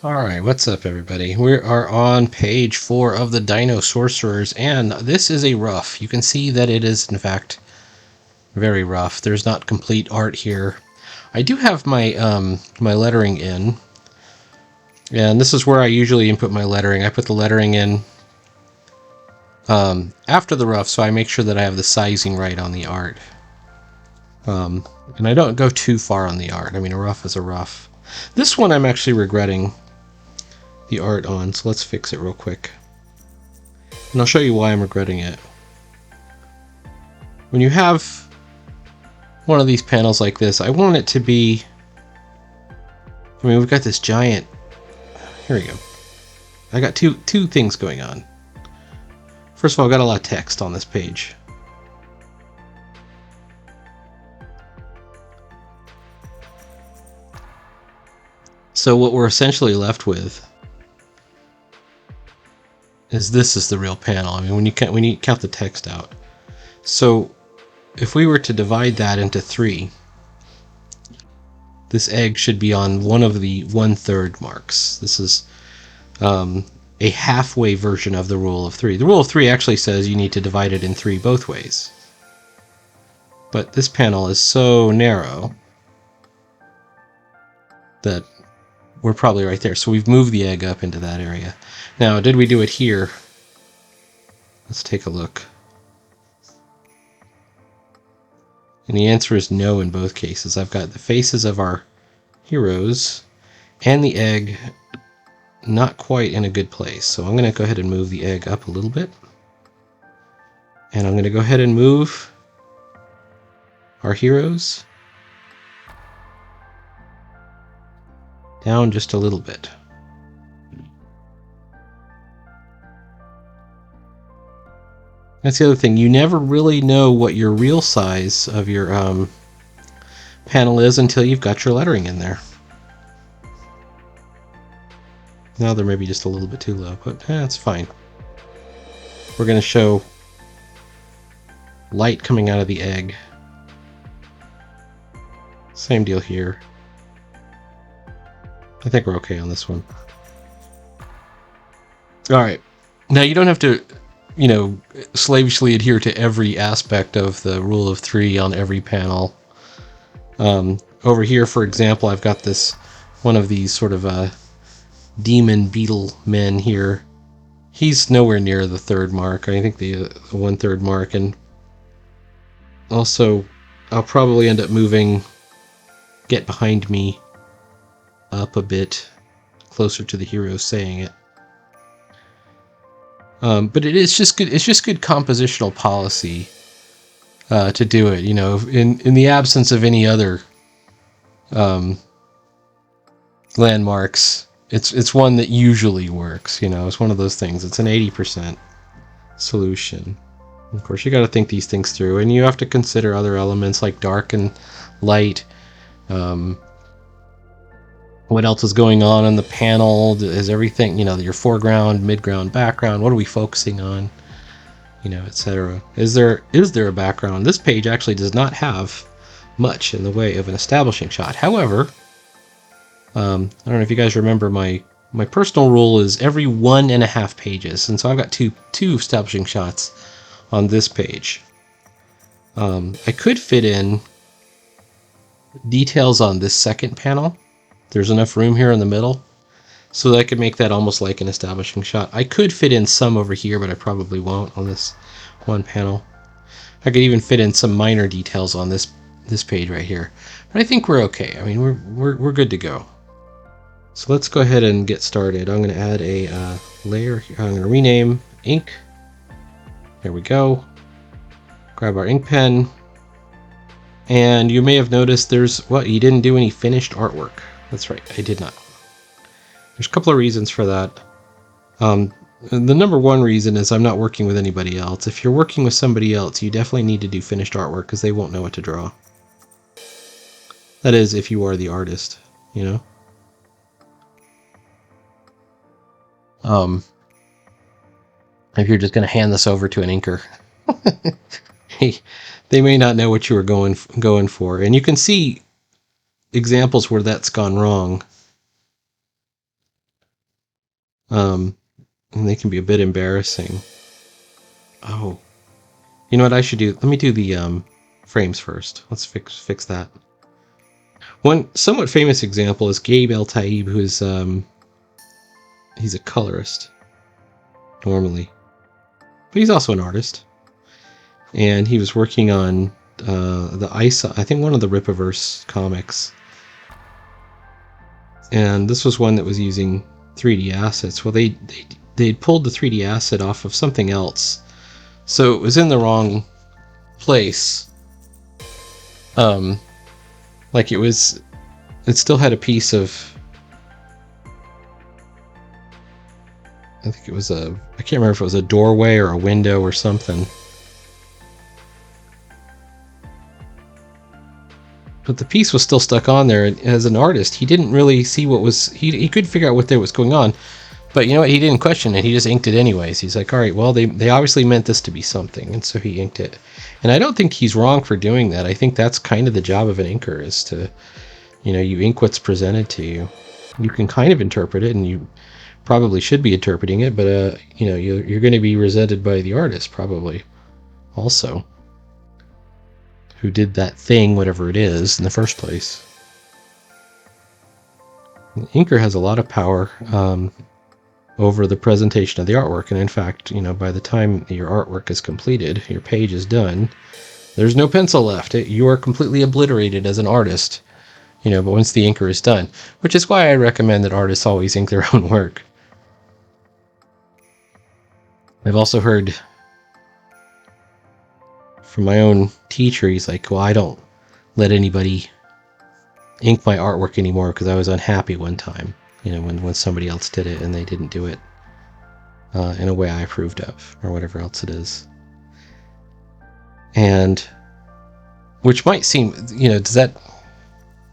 Alright, what's up everybody? We are on page 4 of the Dino-Sorcerors, and this is a rough. You can see that it is, in fact, very rough. There's not complete art here. I do have my my lettering in, and this is where I usually input my lettering. I put the lettering in after the rough, so I make sure that I have the sizing right on the art. And I don't go too far on the art. I mean, a rough is a rough. This one I'm actually regretting the art on, so let's fix it real quick. And I'll show you why I'm regretting it. When you have one of these panels like this, I want it to be... I mean, we've got this giant... Here we go. I got two things going on. First of all, I've got a lot of text on this page. So what we're essentially left with is this is the real panel. I mean, when you count the text out. So if we were to divide that into 3, this egg should be on one of the 1/3 marks. This is a halfway version of the rule of 3. The rule of 3 actually says you need to divide it in 3 both ways. But this panel is so narrow that we're probably right there. So we've moved the egg up into that area. Now, did we do it here? Let's take a look. And the answer is no in both cases. I've got the faces of our heroes and the egg not quite in a good place. So I'm going to go ahead and move the egg up a little bit. And I'm going to go ahead and move our heroes down just a little bit. That's the other thing. You never really know what your real size of your panel is until you've got your lettering in there. Now they're maybe just a little bit too low, but that's fine. We're going to show light coming out of the egg. Same deal here. I think we're okay on this one. Alright. Now you don't have to, slavishly adhere to every aspect of the rule of 3 on every panel. Over here, for example, I've got this one of these sort of demon beetle men here. He's nowhere near the 3rd mark. I think the 1/3 mark, and also I'll probably end up moving Get Behind Me up a bit closer to the hero saying it. But it's just good. It's just good compositional policy to do it. In the absence of any other landmarks, it's one that usually works. It's one of those things. It's an 80% solution. Of course, you got to think these things through, and you have to consider other elements like dark and light. What else is going on in the panel? Is everything, your foreground, midground, background? What are we focusing on? Etc. Is there a background? This page actually does not have much in the way of an establishing shot. However, I don't know if you guys remember my personal rule is every 1.5 pages, and so I've got two establishing shots on this page. I could fit in details on this second panel. There's enough room here in the middle so that I could make that almost like an establishing shot. I could fit in some over here, but I probably won't on this one panel. I could even fit in some minor details on this page right here. But I think we're okay. I mean, we're good to go. So let's go ahead and get started. I'm going to add a layer here. I'm going to rename ink. There we go. Grab our ink pen. And you may have noticed you didn't do any finished artwork. That's right, I did not. There's a couple of reasons for that. The number one reason is I'm not working with anybody else. If you're working with somebody else, you definitely need to do finished artwork because they won't know what to draw. That is, if you are the artist, If you're just going to hand this over to an inker, they may not know what you were going for. And you can see examples where that's gone wrong. and they can be a bit embarrassing. Oh, you know what I should do? Let me do the frames first. Let's fix that. One somewhat famous example is Gabe El Taib, who is he's a colorist normally, but he's also an artist. And he was working on the Ice, I think one of the Rippaverse comics. And this was one that was using 3D assets. Well, they pulled the 3D asset off of something else, so it was in the wrong place. Like it still had a piece of, I think it was I can't remember if it was a doorway or a window or something. But the piece was still stuck on there. And as an artist, he didn't really see what was, he could figure out what there was going on. But you know what? He didn't question it. He just inked it anyways. He's like, all right, well, they obviously meant this to be something. And so he inked it. And I don't think he's wrong for doing that. I think that's kind of the job of an inker, is to, you ink what's presented to you. You can kind of interpret it, and you probably should be interpreting it, but, you're going to be resented by the artist, probably, also, who did that thing, whatever it is, in the first place. The inker has a lot of power over the presentation of the artwork, and in fact, by the time your artwork is completed, your page is done, there's no pencil left. You are completely obliterated as an artist, but once the inker is done, which is why I recommend that artists always ink their own work. I've also heard from my own teacher, he's like, well, I don't let anybody ink my artwork anymore because I was unhappy one time, when somebody else did it and they didn't do it in a way I approved of, or whatever else it is. And which might seem, does that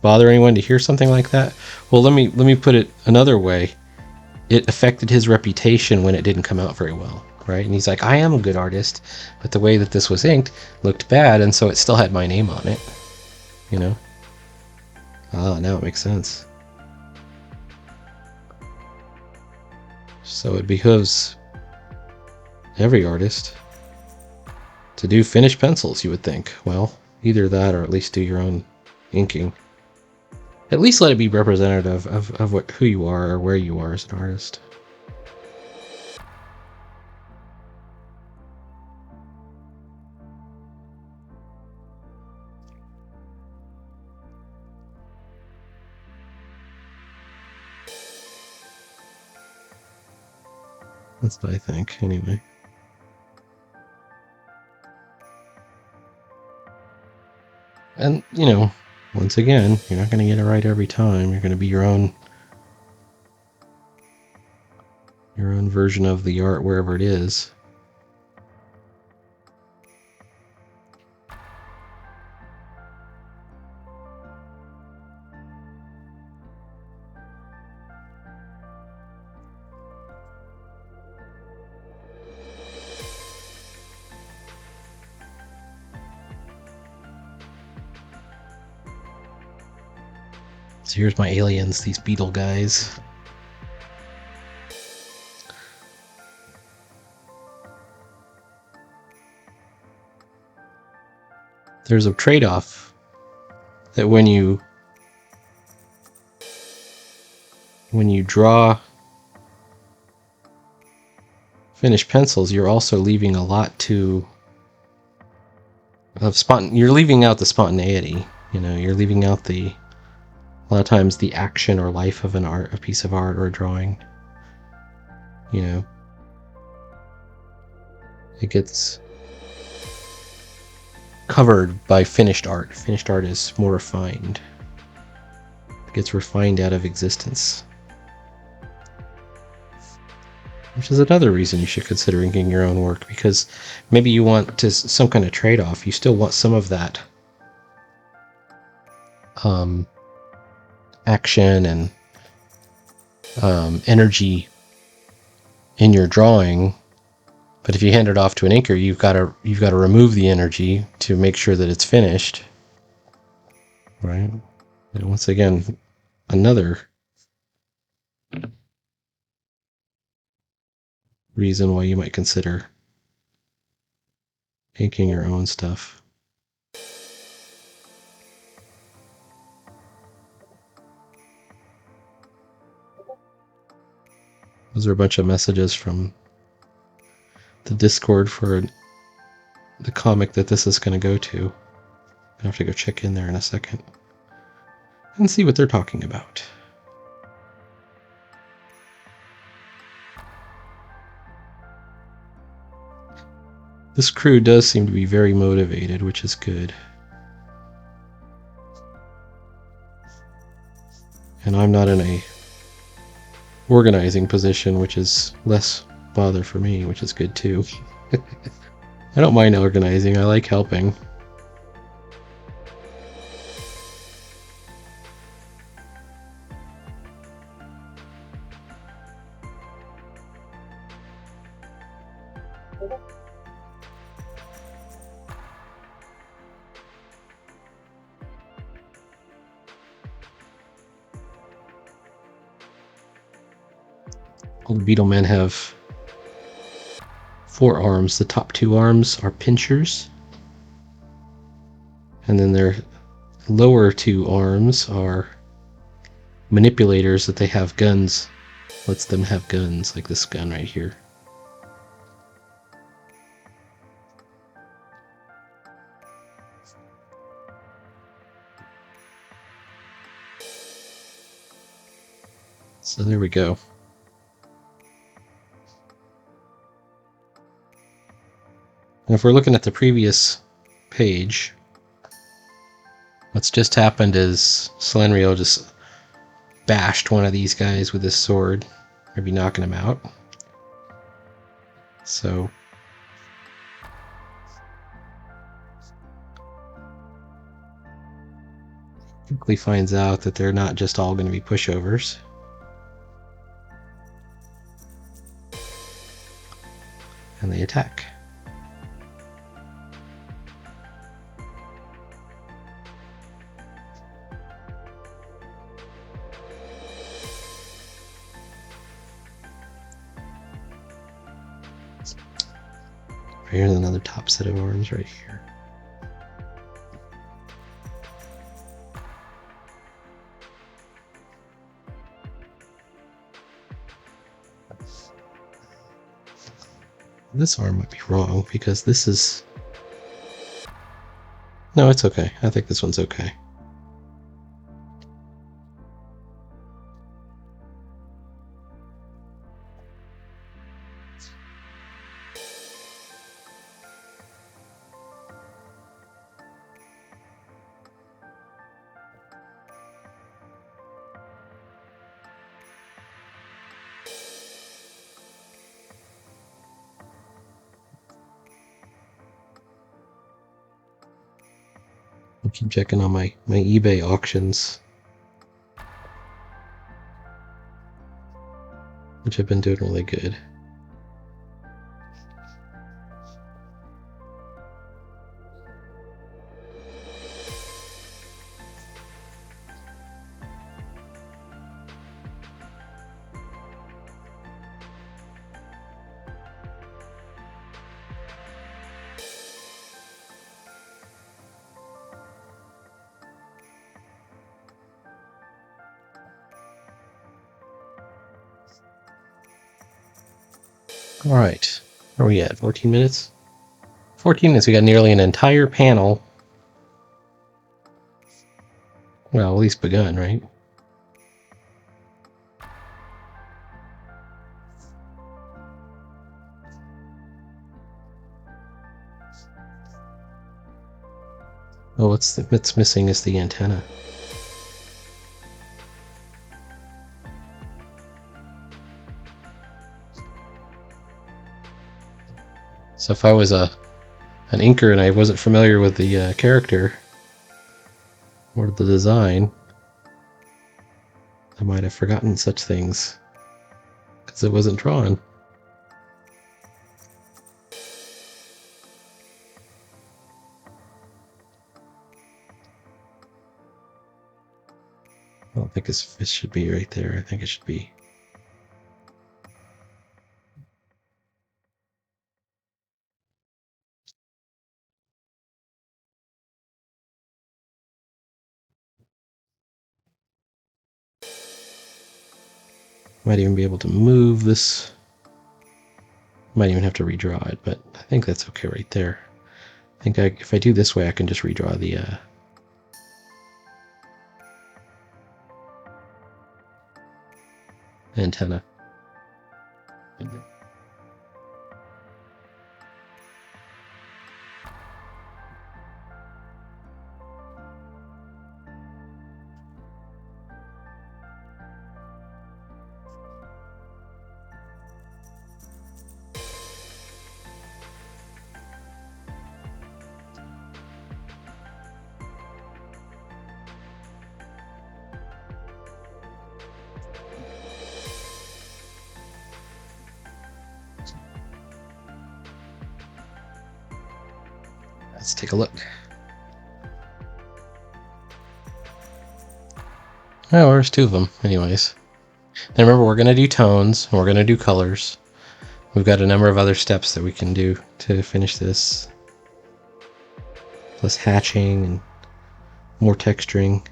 bother anyone to hear something like that? Well, let me put it another way. It affected his reputation when it didn't come out very well, right? And he's like, I am a good artist, but the way that this was inked looked bad, and so it still had my name on it, now it makes sense. So it behooves every artist to do finished pencils, you would think. Well, either that or at least do your own inking. At least let it be representative of who you are or where you are as an artist. That's what I think, anyway. And, once again, you're not going to get it right every time. You're going to be your own version of the art wherever it is. So here's my aliens, these beetle guys. There's a trade-off that when you draw finished pencils, you're also leaving a lot you're leaving out the spontaneity. You're leaving out a lot of times the action or life of a piece of art or a drawing. It gets covered by finished art. Finished art is more refined. It gets refined out of existence. Which is another reason you should consider inking your own work, because maybe you want some kind of trade-off. You still want some of that action and energy in your drawing, but if you hand it off to an inker, you've got to remove the energy to make sure that it's finished, right? And once again, another reason why you might consider inking your own stuff. Those are a bunch of messages from the Discord for the comic that this is going to go to. I have to go check in there in a second and see what they're talking about. This crew does seem to be very motivated, which is good. And I'm not in a organizing position, which is less bother for me, which is good too. I don't mind organizing, I like helping. All the beetle men have 4 arms. The top 2 arms are pinchers. And then their lower 2 arms are manipulators that they have guns. Lets them have guns, like this gun right here. So there we go. And if we're looking at the previous page, what's just happened is Salenrio just bashed one of these guys with his sword, maybe knocking him out. So quickly finds out that they're not just all going to be pushovers. And they attack. Here's another top set of arms right here. This arm might be wrong because this is... No, it's okay. I think this one's okay. I keep checking on my eBay auctions, which have been doing really good. Alright, where are we at? 14 minutes? 14 minutes, we got nearly an entire panel. Well, at least begun, right? Oh, what's missing is the antenna. So if I was an inker and I wasn't familiar with the character or the design, I might have forgotten such things because it wasn't drawn. I don't think it should be right there. I think it should be Might even be able to move this. Might even have to redraw it, but I think that's okay right there. I think if I do this way, I can just redraw the antenna. Let's take a look. Oh, there's two of them, anyways. And remember, we're going to do tones, and we're going to do colors. We've got a number of other steps that we can do to finish this. Plus hatching and more texturing.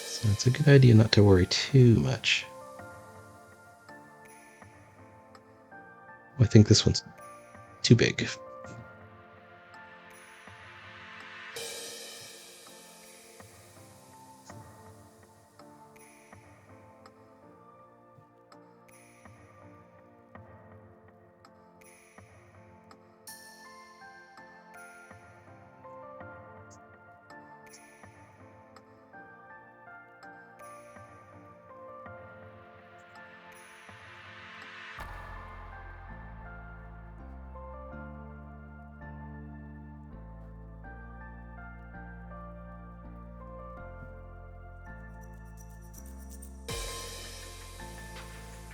So it's a good idea not to worry too much. I think this one's too big.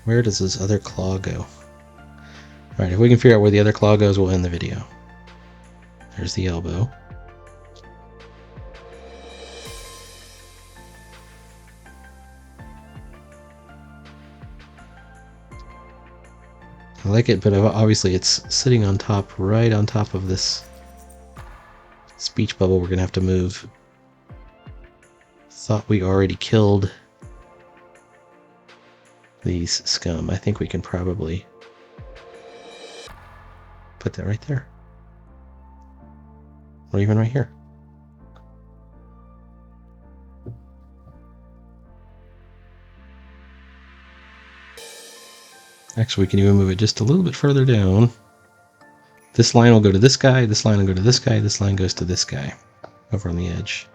Where does this other claw go? Alright, if we can figure out where the other claw goes, we'll end the video. There's the elbow. I like it, but obviously it's sitting on top, right on top of this speech bubble we're going to have to move. Thought we already killed these scum. I think we can probably put that right there. Or even right here. Actually, we can even move it just a little bit further down. This line will go to this guy, this line will go to this guy, this line goes to this guy over on the edge.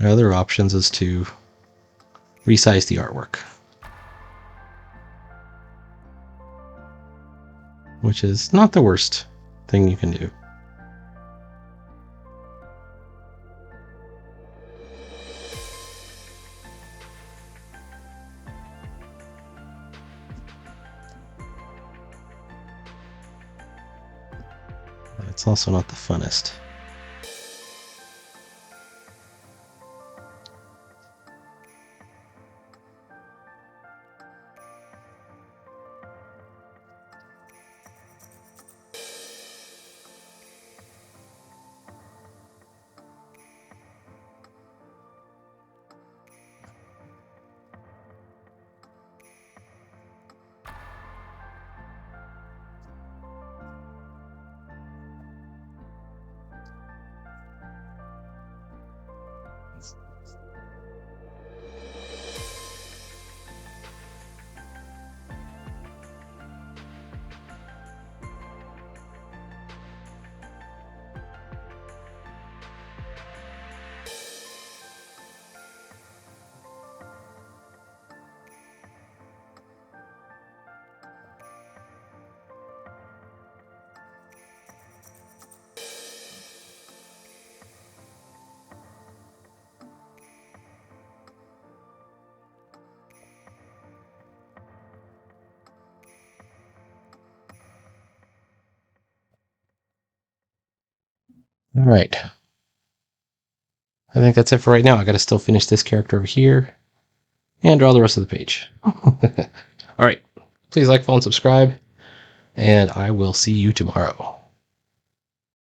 Other options is to resize the artwork, which is not the worst thing you can do. But it's also not the funnest. All right. I think that's it for right now. I got to still finish this character over here and draw the rest of the page. All right. Please like, follow, and subscribe, and I will see you tomorrow.